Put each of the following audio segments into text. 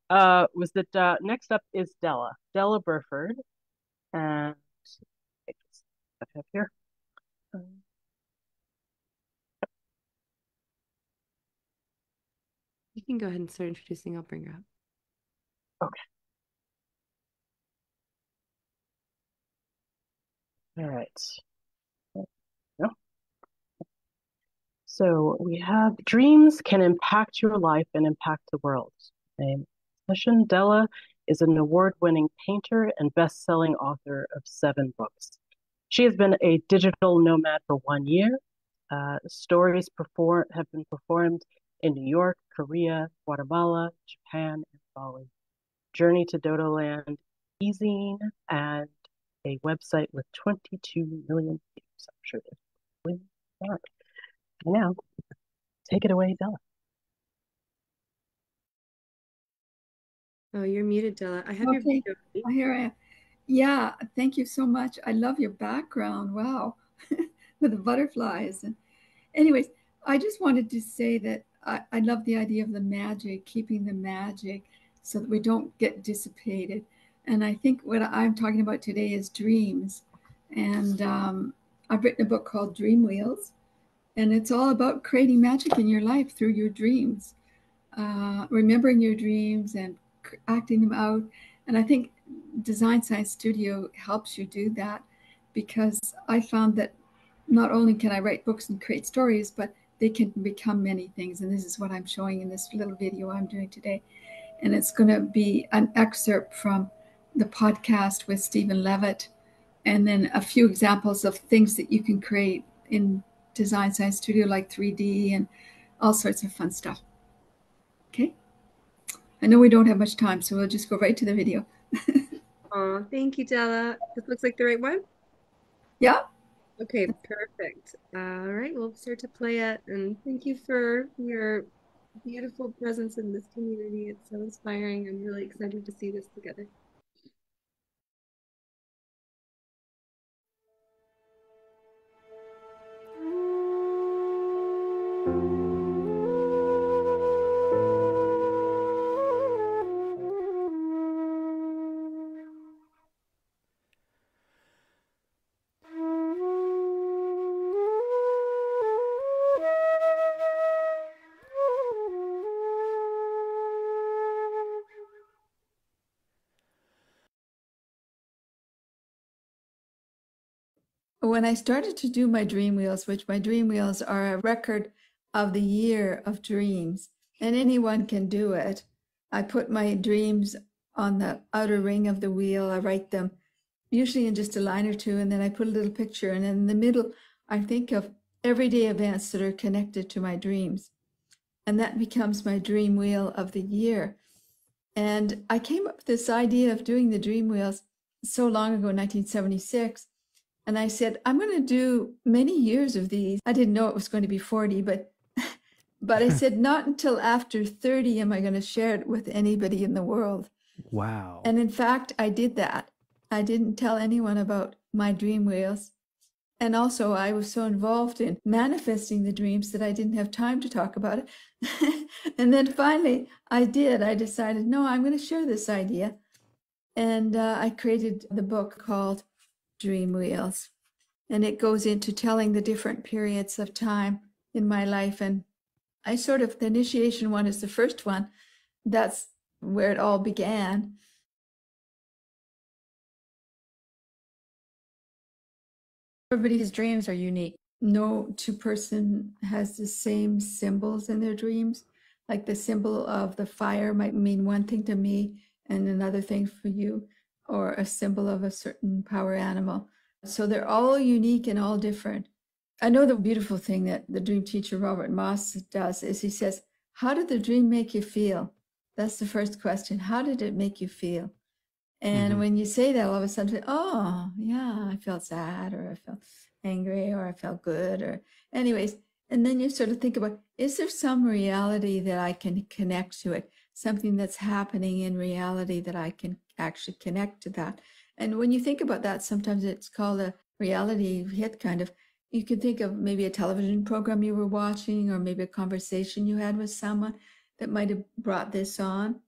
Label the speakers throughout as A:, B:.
A: was that next up is Della, Della Burford, and I just have here. Um,
B: You can go ahead and start introducing. I'll bring her up.
A: okay, all right. Yeah. So we have dreams can impact your life and impact the world. Name Session Della is an award-winning painter and best-selling author of 7 books. She has been a digital nomad for 1 year. Stories have been performed in New York, Korea, Guatemala, Japan, and Bali. Journey to Dodoland, easing, and a website with 22 million views. I'm sure there's more. Now, take it away, Della.
B: Oh, you're muted, Della. I have your
C: Okay,
B: video ready.
C: here I am. Yeah, thank you so much. I love your background. Wow, with the butterflies. And anyways, I just wanted to say that I love the idea of the magic, keeping the magic so that we don't get dissipated. And I think what I'm talking about today is dreams. And I've written a book called Dream Wheels, and it's all about creating magic in your life through your dreams, remembering your dreams and acting them out. And I think Design Science Studio helps you do that, because I found that not only can I write books and create stories, but they can become many things. And this is what I'm showing in this little video I'm doing today. And it's going to be an excerpt from the podcast with Steven Leavitt, and then a few examples of things that you can create in Design Science Studio, like 3D and all sorts of fun stuff. Okay. I know we don't have much time, so we'll just go right to the video.
B: Oh, thank you, Della. This looks like the right one.
C: Yeah.
B: Okay, perfect. All right, we'll start to play it. And thank you for your beautiful presence in this community. It's so inspiring. I'm really excited to see this together.
C: When I started to do my dream wheels, which my dream wheels are a record of the year of dreams, and anyone can do it, I put my dreams on the outer ring of the wheel. I write them usually in just a line or two, and then I put a little picture, and in the middle, I think of everyday events that are connected to my dreams. And that becomes my dream wheel of the year. And I came up with this idea of doing the dream wheels so long ago, in 1976. And I said, I'm going to do many years of these. I didn't know it was going to be 40, but I said, not until after 30 am I going to share it with anybody in the world.
D: Wow.
C: And in fact, I did that. I didn't tell anyone about my dream wheels. And also, I was so involved in manifesting the dreams that I didn't have time to talk about it. And then finally, I did. I decided, no, I'm going to share this idea. And I created the book called Dream Wheels. And it goes into telling the different periods of time in my life. And I sort of, the initiation one is the first one. That's where it all began.
E: Everybody's dreams are unique.
C: No two person has the same symbols in their dreams. Like the symbol of the fire might mean one thing to me and another thing for you, or a symbol of a certain power animal. So they're all unique and all different. I know the beautiful thing that the dream teacher Robert Moss does is he says, how did the dream make you feel? That's the first question. How did it make you feel? And when you say that, all of a sudden, oh, yeah, I felt sad, or I felt angry, or I felt good, or anyways. And then you sort of think about, is there some reality that I can connect to it? Something that's happening in reality that I can actually connect to that. And when you think about that, sometimes it's called a reality hit kind of. You can think of maybe a television program you were watching, or maybe a conversation you had with someone that might have brought this on.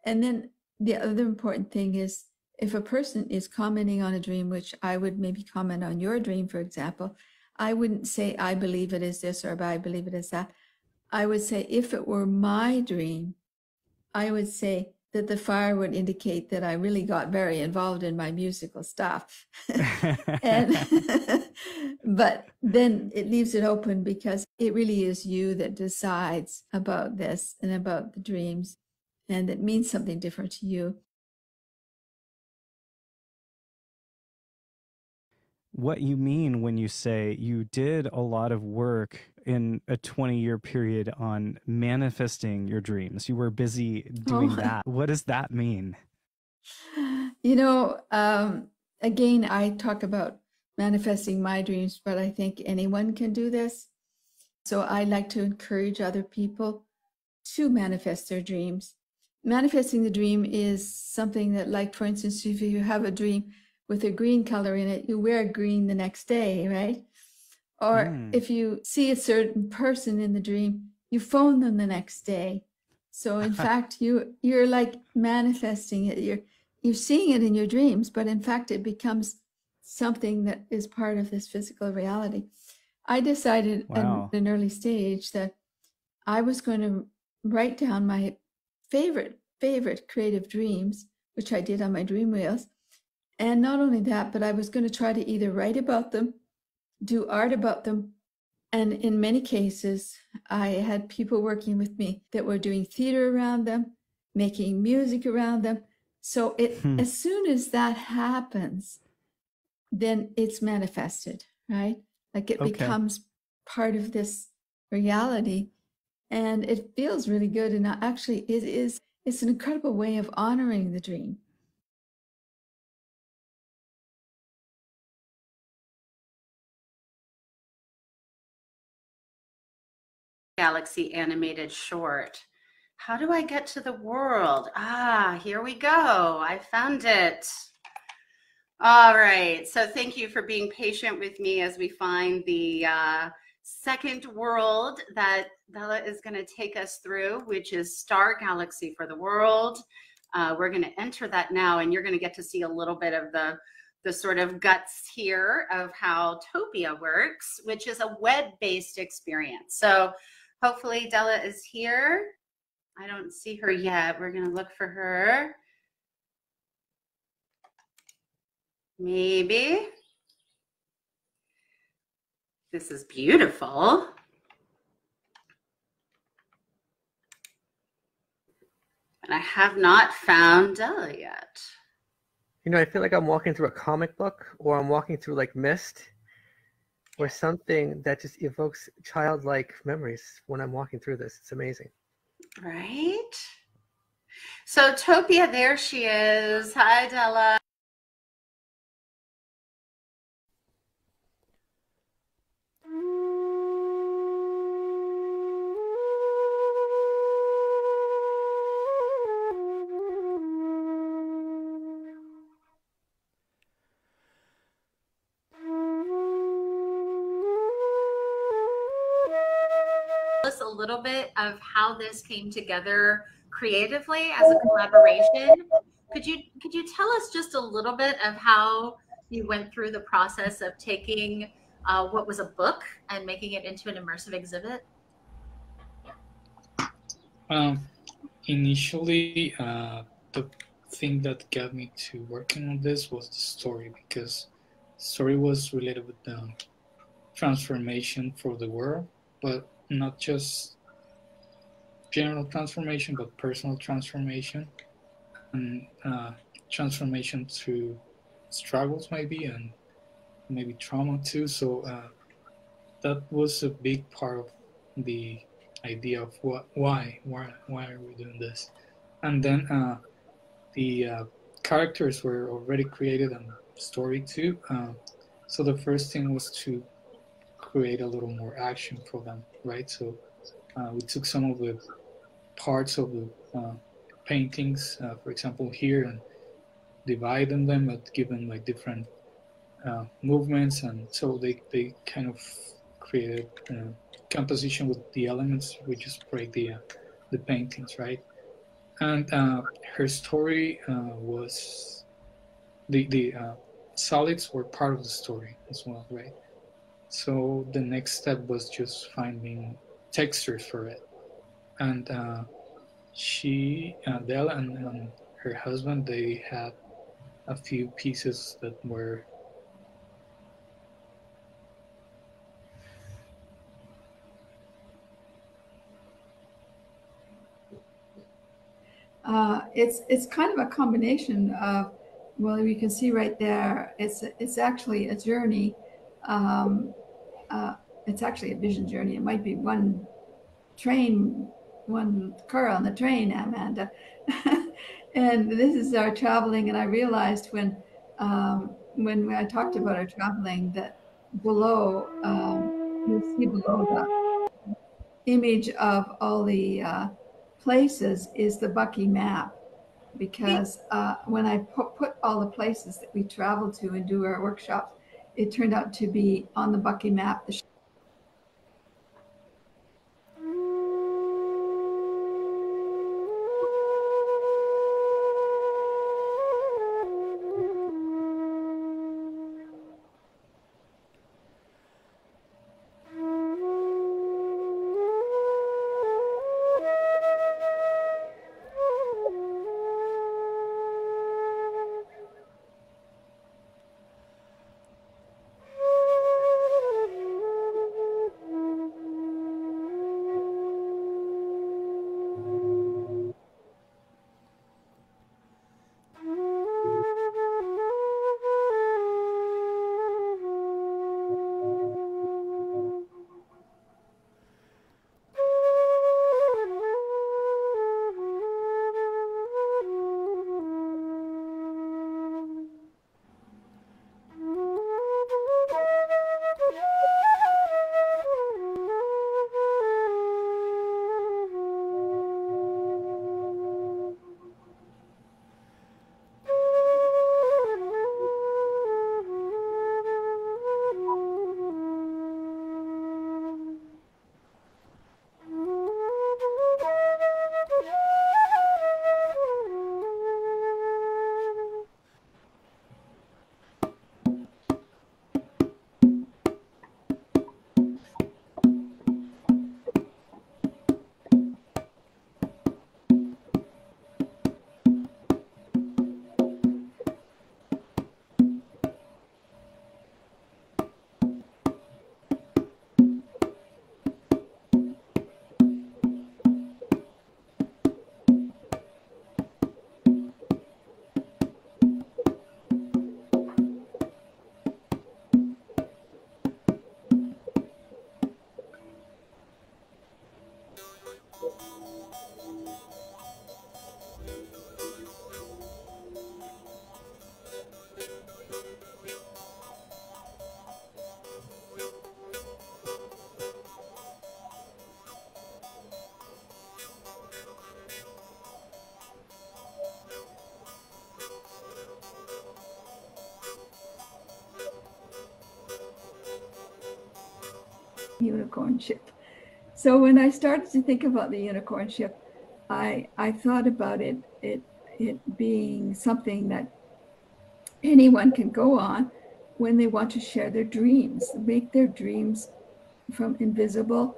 C: And then the other important thing is, if a person is commenting on a dream, which I would maybe comment on your dream, for example, I wouldn't say, I believe it is this, or I believe it is that. I would say, if it were my dream, I would say that the fire would indicate that I really got very involved in my musical stuff. And but then it leaves it open, because it really is you that decides about this and about the dreams, and it means something different to you.
D: What you mean when you say you did a lot of work in a 20-year period on manifesting your dreams. You were busy doing that. What does that mean?
C: You know, again, I talk about manifesting my dreams, but I think anyone can do this. So I like to encourage other people to manifest their dreams. Manifesting the dream is something that, like, for instance, if you have a dream with a green color in it, you wear green the next day, right? Or if you see a certain person in the dream, you phone them the next day. So in fact, you're like manifesting it. You're seeing it in your dreams, but in fact, it becomes something that is part of this physical reality. I decided at an early stage that I was going to write down my favorite creative dreams, which I did on my dream wheels. And not only that, but I was going to try to either write about them, do art about them. And in many cases, I had people working with me that were doing theater around them, making music around them. So as soon as that happens, then it's manifested, right? Like it becomes part of this reality, and it feels really good. And actually it's an incredible way of honoring the dream.
F: Galaxy animated short. How do I get to the world? Ah, here we go. I found it. All right. So thank you for being patient with me as we find the second world that Della is going to take us through, which is Star Galaxy for the World. We're going to enter that now, and you're going to get to see a little bit of the sort of guts here of how Topia works, which is a web-based experience. So hopefully Della is here. I don't see her yet. We're going to look for her. Maybe. This is beautiful. And I have not found Della yet.
G: You know, I feel like I'm walking through a comic book, or I'm walking through like Mist, or something that just evokes childlike memories when I'm walking through this. It's amazing.
F: Right? So Topia, there she is. Hi, Della. A little bit of how this came together creatively as a collaboration. Could you tell us just a little bit of how you went through the process of taking what was a book and making it into an immersive exhibit?
H: Initially, the thing that got me to working on this was the story, because the story was related with the transformation for the world, but not just general transformation, but personal transformation, and transformation through struggles maybe, and maybe trauma too. So that was a big part of the idea of why are we doing this. And then the characters were already created and story too. So the first thing was to create a little more action for them, right? So we took some of the parts of the paintings, for example here, and divided them and given like different movements, and so they kind of created composition with the elements. We just break the paintings, right? And her story was the solids were part of the story as well, right? So the next step was just finding textures for it, and Della and her husband, they had a few pieces that were
C: it's kind of a combination of, well, you can see right there, it's actually a journey. It's actually a vision journey. It might be one car on the train, Amanda. And this is our traveling. And I realized when I talked about our traveling that below, you'll see below the image of all the places is the Bucky map. Because when I put all the places that we travel to and do our workshops, it turned out to be on the Bucky map. Unicorn ship. So when I started to think about the unicorn ship, I thought about it being something that anyone can go on when they want to share their dreams, make their dreams from invisible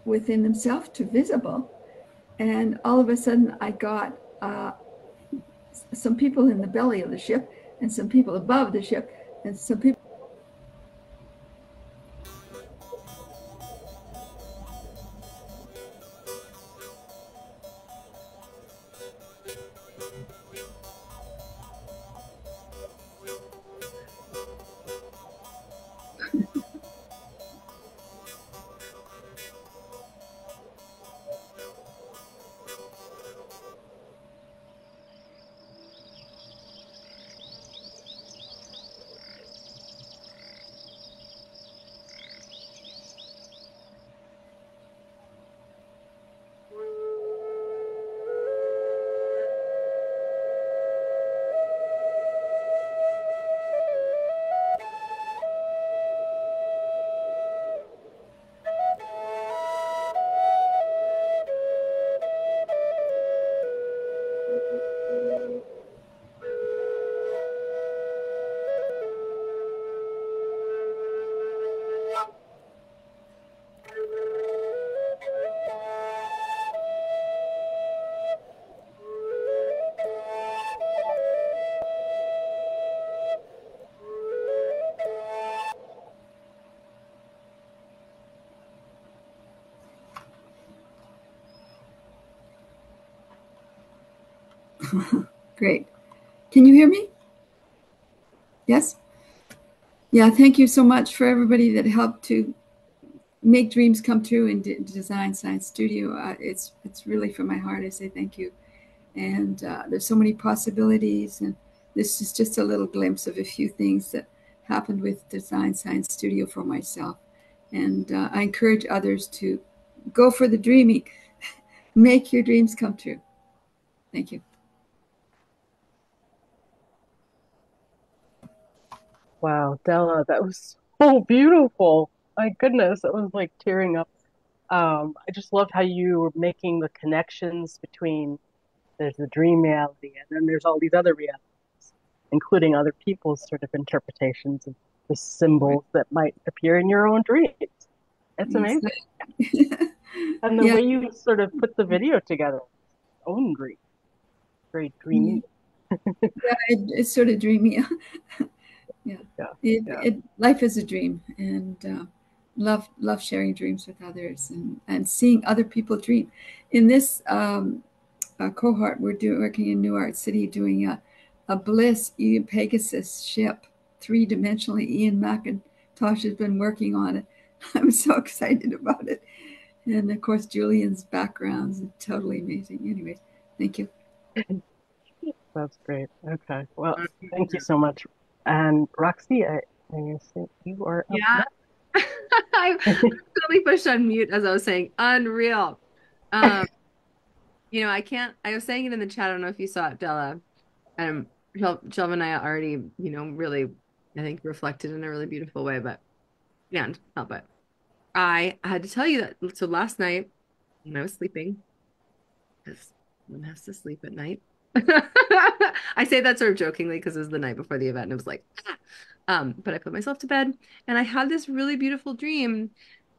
C: within themselves to visible. And all of a sudden I got some people in the belly of the ship and some people above the ship and some people Great. Can you hear me? Yes? Yeah, thank you so much for everybody that helped to make dreams come true in Design Science Studio. It's really from my heart. I say thank you. And there's so many possibilities. And this is just a little glimpse of a few things that happened with Design Science Studio for myself. And I encourage others to go for the dreaming. Make your dreams come true. Thank you.
A: Wow, Della, that was so beautiful. My goodness, it was like tearing up. I just loved how you were making the connections between there's the dream reality and then there's all these other realities, including other people's sort of interpretations of the symbols that might appear in your own dreams. It's amazing. And the way you sort of put the video together, own dream. Very dreamy.
C: Yeah, it's sort of dreamy. Life is a dream, and love sharing dreams with others and seeing other people dream. In this cohort, we're working in New Art City doing a Bliss Pegasus ship, 3-dimensionally. Iain McIntosh has been working on it. I'm so excited about it. And of course, Julian's backgrounds are totally amazing. Anyways, thank you.
A: That's great. Okay. Well, thank you so much. And Roxy, I think you are up next.
B: I totally pushed on mute as I was saying unreal. You know, I was saying it in the chat. I don't know if you saw it, Della. Jon and I already, you know, really, I think, reflected in a really beautiful way, but can't help it. I had to tell you that. So last night when I was sleeping, because one has to sleep at night. I say that sort of jokingly because it was the night before the event and it was like, but I put myself to bed and I had this really beautiful dream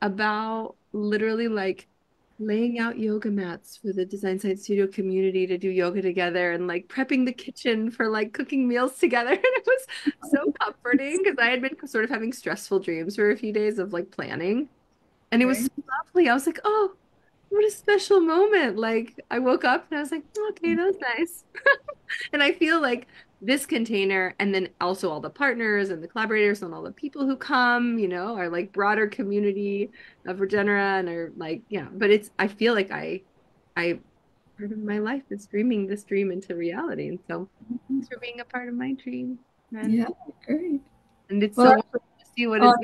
B: about literally like laying out yoga mats for the Design Science Studio community to do yoga together and like prepping the kitchen for like cooking meals together. And it was so comforting because I had been sort of having stressful dreams for a few days of like planning. And it was so lovely. I was like, oh, what a special moment. Like I woke up and I was like, okay, that was nice. And I feel like this container and then also all the partners and the collaborators and all the people who come, you know, our like broader community of Regenera and are like, yeah, but I feel like I part of my life is dreaming this dream into reality. And so thanks for being a part of my dream.
C: Yeah, great.
B: And it's so wonderful to see what is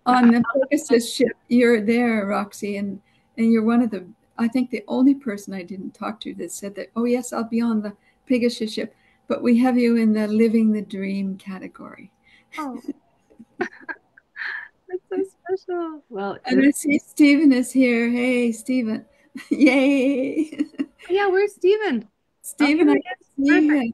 C: on the Pegasus ship. You're there, Roxy, and you're one of the, I think the only person I didn't talk to that said that, oh yes, I'll be on the Pegasus ship, but we have you in the living the dream category.
B: Oh, that's so special. Well,
C: and I see Steven is here. Hey, Steven. Yay.
B: Yeah, where's Steven?
C: Steven, I see him.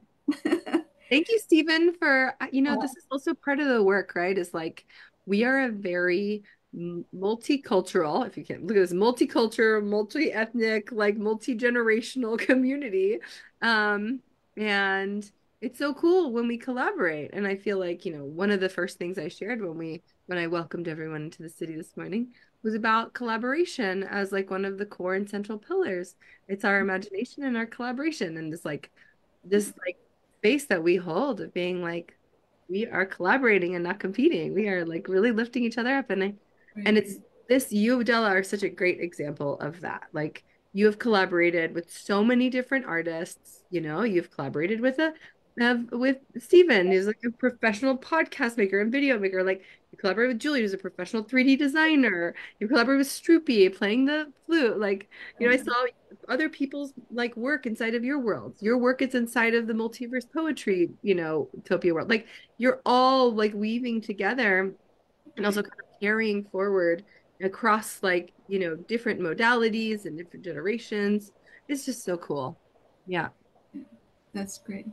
B: Thank you, Steven, for, you know, this is also part of the work, right? Is like, we are a very multicultural, if you can look at this, multicultural, multi-ethnic, like multi-generational community. And it's so cool when we collaborate. And I feel like, you know, one of the first things I shared when I welcomed everyone into the city this morning was about collaboration as like one of the core and central pillars. It's our imagination and our collaboration and this space that we hold of being like, we are collaborating and not competing. We are like really lifting each other up. And it's this, you, Della, are such a great example of that. Like you have collaborated with so many different artists, you know, you've collaborated with Steven, who's like a professional podcast maker and video maker. Like you collaborate with Julie, who's a professional 3D designer. You collaborate with Stroopy playing the flute. Like, you know, I saw other people's like work inside of your world. Your work is inside of the multiverse poetry, you know, Topia world. Like you're all like weaving together and also kind of carrying forward across like, you know, different modalities and different generations. It's just so cool. Yeah.
C: That's great.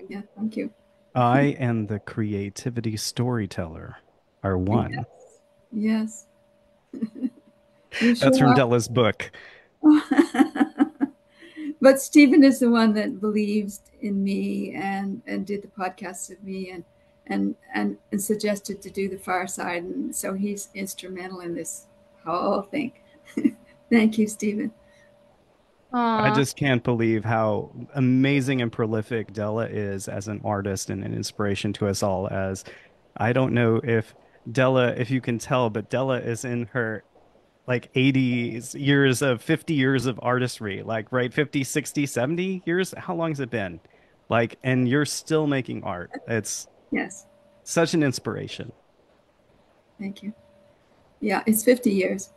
C: Yeah, thank you.
D: I and the creativity storyteller are one.
C: Yes.
D: That's from Della's book.
C: But Steven is the one that believes in me and did the podcast with me and suggested to do the Fireside. And so he's instrumental in this whole thing. Thank you, Steven.
D: I
B: Aw.
D: just can't believe how amazing and prolific Della is as an artist and an inspiration to us all. As I don't know if Della, if you can tell, but Della is in her like 80 years of 50 years of artistry, like right, 50, 60, 70 years. How long has it been? Like, and you're still making art. It's
C: Yes,
D: such an inspiration.
C: thank you. Yeah, it's 50 years.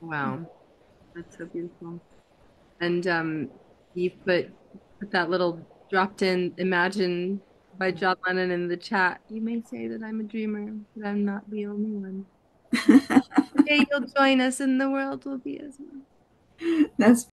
B: Wow. That's so beautiful. And you put that little dropped in Imagine by John Lennon in the chat. You may say that I'm a dreamer, but I'm not the only one. Okay, you'll join us and the world will be as one.
C: That's